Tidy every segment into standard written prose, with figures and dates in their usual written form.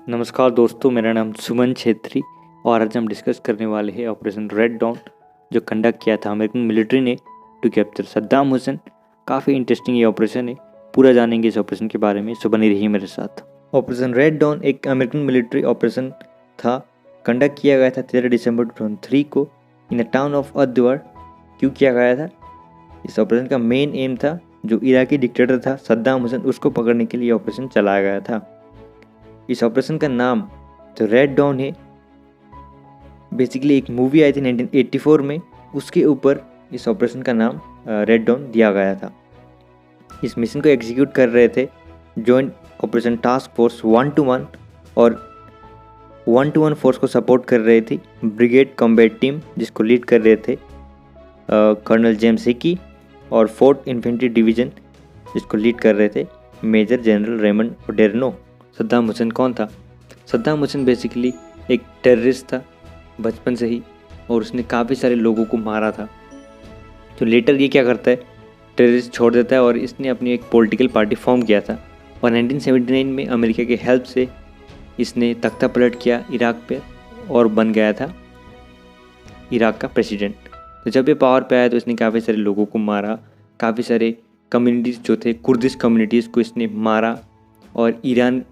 नमस्कार दोस्तों, मेरा नाम सुमन छेत्री और आज हम डिस्कस करने वाले हैं ऑपरेशन रेड डॉन जो कंडक्ट किया था अमेरिकन मिलिट्री ने टू कैप्चर सद्दाम हुसैन। काफ़ी इंटरेस्टिंग ये ऑपरेशन है, पूरा जानेंगे इस ऑपरेशन के बारे में, सो बनी रही मेरे साथ। ऑपरेशन रेड डॉन एक अमेरिकन मिलिट्री ऑपरेशन था, कंडक्ट किया गया था 13 दिसंबर 2003 को इन द टाउन ऑफ अद्वर। क्यों किया गया था? इस ऑपरेशन का मेन एम था जो इराकी डिक्टेटर था सद्दाम हुसैन, उसको पकड़ने के लिए ऑपरेशन चलाया गया था। इस ऑपरेशन का नाम जो रेड डॉन है, बेसिकली एक मूवी आई थी 1984 में, उसके ऊपर इस ऑपरेशन का नाम रेड डॉन दिया गया था। इस मिशन को एग्जीक्यूट कर रहे थे जॉइंट ऑपरेशन टास्क फोर्स 1-1 और 1-1 फोर्स को सपोर्ट कर रहे थे ब्रिगेड कॉम्बैट टीम, जिसको लीड कर रहे थे कर्नल जेम्स हिकी, और 4th इन्फेंट्री डिवीज़न जिसको लीड कर रहे थे major general Raymond Odierno. Saddam Hussein कौन था? सद्दाम हुसैन बेसिकली एक टेररिस्ट था बचपन से ही, और उसने काफ़ी सारे लोगों को मारा था। तो लेटर ये क्या करता है, टेररिस्ट छोड़ देता है और इसने अपनी एक पॉलिटिकल पार्टी फॉर्म किया था, और 1979 में अमेरिका के हेल्प से इसने तख्ता पलट किया इराक पे और बन गया था इराक का प्रेसिडेंट। तो जब ये पावर पे आया तो इसने काफ़ी सारे लोगों को मारा, काफ़ी सारे कम्युनिटीज़ जो थे कुर्दिश कम्युनिटीज़ को इसने मारा, और ईरान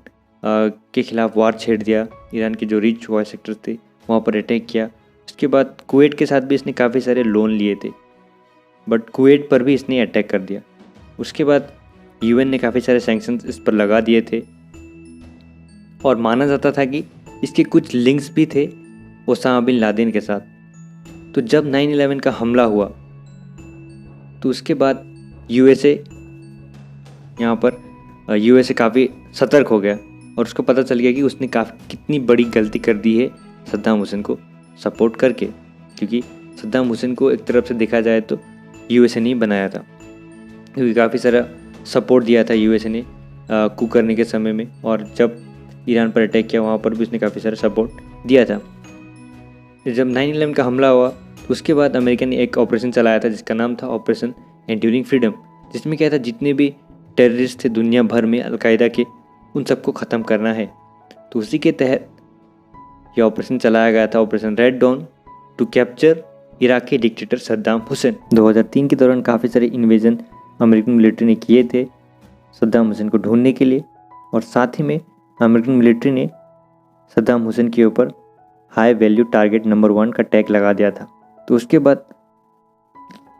के खिलाफ वार छेड़ दिया। ईरान के जो रिच हुआ सेक्टर थे वहाँ पर अटैक किया। उसके बाद कुवैत के साथ भी इसने काफ़ी सारे लोन लिए थे, बट कुवैत पर भी इसने अटैक कर दिया। उसके बाद यूएन ने काफ़ी सारे सैंक्शंस इस पर लगा दिए थे, और माना जाता था कि इसके कुछ लिंक्स भी थे ओसामा बिन लादेन के साथ। तो जब 9/11 का हमला हुआ तो उसके बाद यूएसए काफ़ी सतर्क हो गया, और उसको पता चल गया कि उसने कितनी बड़ी गलती कर दी है सद्दाम हुसैन को सपोर्ट करके, क्योंकि सद्दाम हुसैन को एक तरफ से देखा जाए तो यूएसए ने बनाया था, क्योंकि काफ़ी सारा सपोर्ट दिया था यूएसए ने कू करने के समय में, और जब ईरान पर अटैक किया वहाँ पर भी उसने काफ़ी सारा सपोर्ट दिया था। जब 9/11 का हमला हुआ तो उसके बाद अमेरिका ने एक ऑपरेशन चलाया था जिसका नाम था ऑपरेशन एंड्यूरिंग फ्रीडम, जिसमें क्या था, जितने भी टेररिस्ट थे दुनिया भर में अलकायदा के, उन सबको ख़त्म करना है। तो उसी के तहत यह ऑपरेशन चलाया गया था, operation Red Dawn, to capture Iraqi dictator Saddam Hussein. 2003 के दौरान काफ़ी सारे इन्वेजन अमेरिकन मिलिट्री ने किए थे सद्दाम हुसैन को ढूंढने के लिए, और साथ ही में अमेरिकन मिलिट्री ने सद्दाम हुसैन के ऊपर हाई वैल्यू टारगेट नंबर 1 का टैग लगा दिया था। तो उसके बाद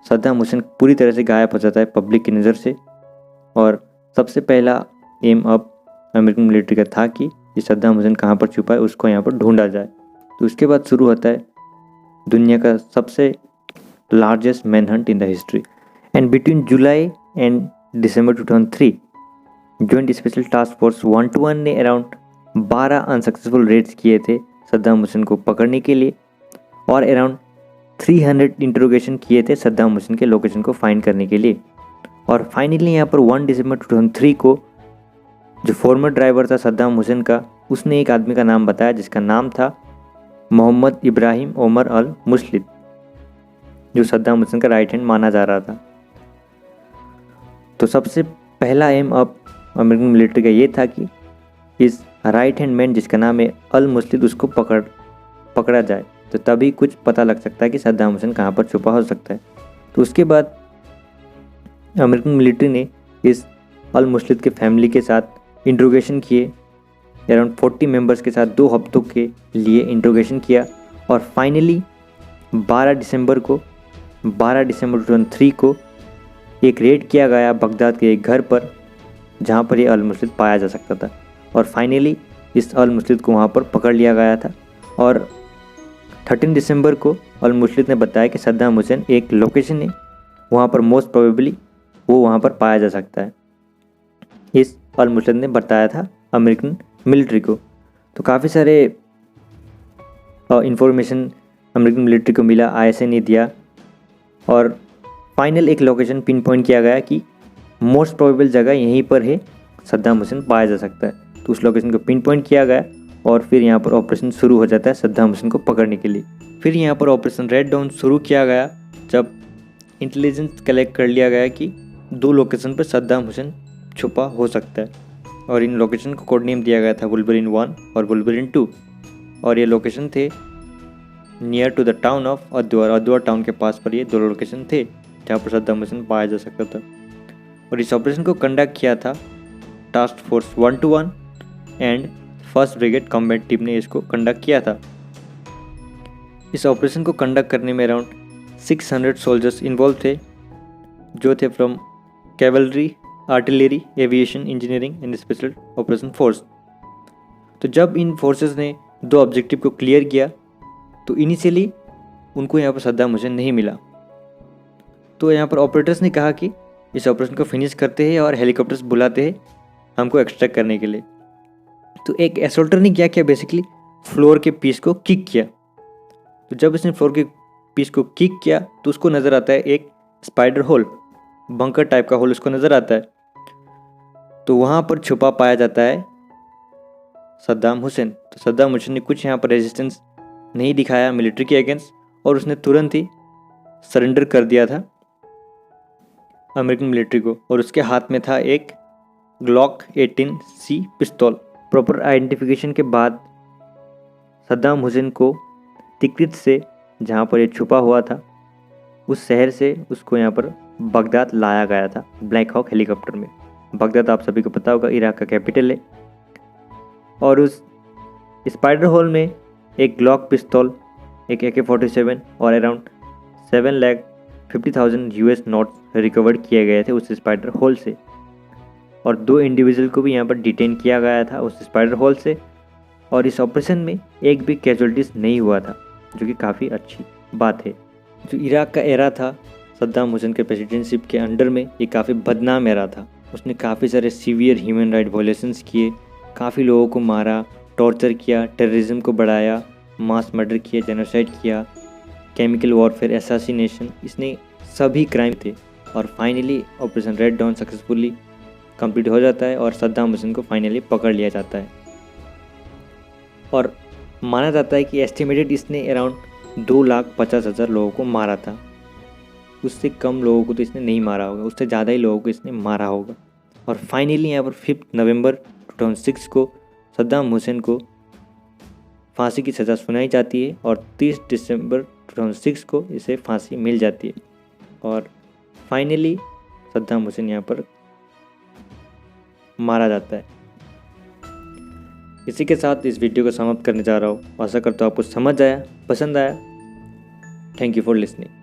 सद्दाम हुसैन पूरी तरह से गायब हो जाता है पब्लिक की नज़र से, और सबसे पहला एम अब अमेरिकन मिलिट्री का था कि ये सद्दाम हुसैन कहाँ पर छुपा है उसको यहाँ पर ढूंढा जाए। तो उसके बाद शुरू होता है दुनिया का सबसे largest man Hunt in the history. And between July and December 2003 joint special task force 1-1 ने अराउंड 12 अनसक्सेसफुल रेड्स किए थे सद्दाम हुसैन को पकड़ने के लिए, और अराउंड 300 इंटरोगेशन किए थे सद्दाम हुसैन के लोकेशन को फाइंड करने के लिए। और फाइनली यहाँ पर 1 दिसंबर 2003 को जो फॉर्मर ड्राइवर था सद्दाम हुसैन का, उसने एक आदमी का नाम बताया जिसका नाम था मोहम्मद इब्राहिम ओमर अल मुस्लिद, जो सद्दाम हुसैन का राइट हैंड माना जा रहा था। तो सबसे पहला एम अब अमेरिकन मिलिट्री का ये था कि इस राइट हैंड मैन जिसका नाम है अल मुस्लिद, उसको पकड़ा जाए, तो तभी कुछ पता लग सकता है कि सद्दाम हुसैन कहाँ पर छुपा हो सकता है। तो उसके बाद अमेरिकन मिलिट्री ने इस अल मुस्लिद के फैमिली के साथ इंट्रोगेशन किए, अराउंड 40 मेंबर्स के साथ 2 हफ्तों के लिए इंट्रोगेशन किया, और फाइनली 12 दिसंबर 2003 को एक रेड किया गया बगदाद के एक घर पर जहां पर ये अल मुस्लिद पाया जा सकता था, और फाइनली इस अल मुस्लिद को वहां पर पकड़ लिया गया था। और 13 दिसंबर को अल मुस्लिद ने बताया कि सद्दाम हुसैन एक लोकेशन है, वहाँ पर मोस्ट प्रोबेबली वो वहाँ पर पाया जा सकता है। इस अल मुस्लिद ने बताया था अमेरिकन मिलिट्री को। तो काफ़ी सारे इंफॉर्मेशन अमेरिकन मिलिट्री को मिला, आईएसए ने दिया, और फाइनल एक लोकेशन पिन पॉइंट किया गया कि मोस्ट प्रोबेबल जगह यहीं पर है, सद्दाम हुसैन पाया जा सकता है। तो उस लोकेशन को पिन पॉइंट किया गया, और फिर यहाँ पर ऑपरेशन शुरू हो जाता है सद्दाम हुसैन को पकड़ने के लिए। फिर यहाँ पर ऑपरेशन रेड डॉन शुरू किया गया जब इंटेलिजेंस कलेक्ट कर लिया गया कि 2 लोकेशन पर सद्दाम हुसैन छुपा हो सकता है। और इन लोकेशन को कोड नेम दिया गया था वुल्वरिन 1 और वुल्वरिन 2, और ये लोकेशन थे near to the town of Adwar. Adwar town के पास पर ये दो लोकेशन थे जहाँ पर सद्दाम हुसैन पाया जा सकता था। और इस ऑपरेशन को कंडक्ट किया था task force 121 and first brigade combat team ने इसको कंडक्ट किया था। इस ऑपरेशन को कंडक्ट करने में अराउंड 600 सोल्जर्स इन्वॉल्व थे, जो थे from cavalry, artillery, aviation, engineering and special operation force. तो जब इन फोर्सेस ने दो ऑब्जेक्टिव को क्लियर किया तो इनिशियली उनको यहाँ पर सद्दाम हुसैन नहीं मिला। तो यहाँ पर ऑपरेटर्स ने कहा कि इस ऑपरेशन को फिनिश करते हैं और हेलीकॉप्टर्स बुलाते हैं हमको एक्सट्रैक्ट करने के लिए। तो एक एसोल्टर ने क्या किया, बेसिकली फ्लोर के पीस को किक किया। तो जब इसने फ्लोर के पीस को किक किया तो उसको नज़र आता है एक स्पाइडर होल, बंकर टाइप का होल उसको नज़र आता है। तो वहाँ पर छुपा पाया जाता है सद्दाम हुसैन। तो सद्दाम हुसैन ने कुछ यहाँ पर रेजिस्टेंस नहीं दिखाया मिलिट्री के अगेंस्ट, और उसने तुरंत ही सरेंडर कर दिया था अमेरिकन मिलिट्री को, और उसके हाथ में था एक ग्लॉक 18C पिस्तौल। प्रॉपर आइडेंटिफिकेशन के बाद सद्दाम हुसैन को तिक्रित से, जहाँ पर ये छुपा हुआ था, उस शहर से उसको यहाँ पर बगदाद लाया गया था ब्लैक हॉक हेलीकॉप्टर में। बगदाद आप सभी को पता होगा इराक का कैपिटल है। और उस स्पाइडर होल में एक ग्लॉक पिस्तौल, एक AK-47 और अराउंड 7,50,000 US नोट्स रिकवर किए गए थे उस स्पाइडर होल से। और दो इंडिविजुअल को भी यहाँ पर डिटेन किया गया था उस स्पाइडर होल से। और इस ऑपरेशन में एक भी कैजुअलिटीज़ नहीं हुआ था, जो कि काफ़ी अच्छी बात है। जो इराक का एरा था सद्दाम हुसैन के प्रेसिडेंटशिप के अंडर में, ये काफ़ी बदनाम एरा था। उसने काफ़ी सारे सीवियर ह्यूमन राइट वायलेशंस किए, काफ़ी लोगों को मारा, टॉर्चर किया, टेररिज्म को बढ़ाया, मास मर्डर किया, जेनोसाइड किया, केमिकल वॉरफेयर, असैसिनेशन, इसने सभी क्राइम थे। और finally operation Red Dawn successfully complete हो जाता है और सद्दाम हुसैन को फाइनली पकड़ लिया जाता है। और माना जाता है कि एस्टिमेटेड इसने अराउंड 2,50,000 लोगों को मारा था। उससे कम लोगों को तो इसने नहीं मारा होगा, उससे ज़्यादा ही लोगों को इसने मारा होगा। और फाइनली यहाँ पर 5 नवंबर 2006 को सद्दाम हुसैन को फांसी की सज़ा सुनाई जाती है और 30 दिसंबर 2006 को इसे फांसी मिल जाती है। और फाइनली सद्दाम हुसैन यहाँ पर मारा जाता है। इसी के साथ इस वीडियो को समाप्त करने जा रहा हूँ। आशा करता हूँ आपको समझ आया, पसंद आया। Thank you for listening.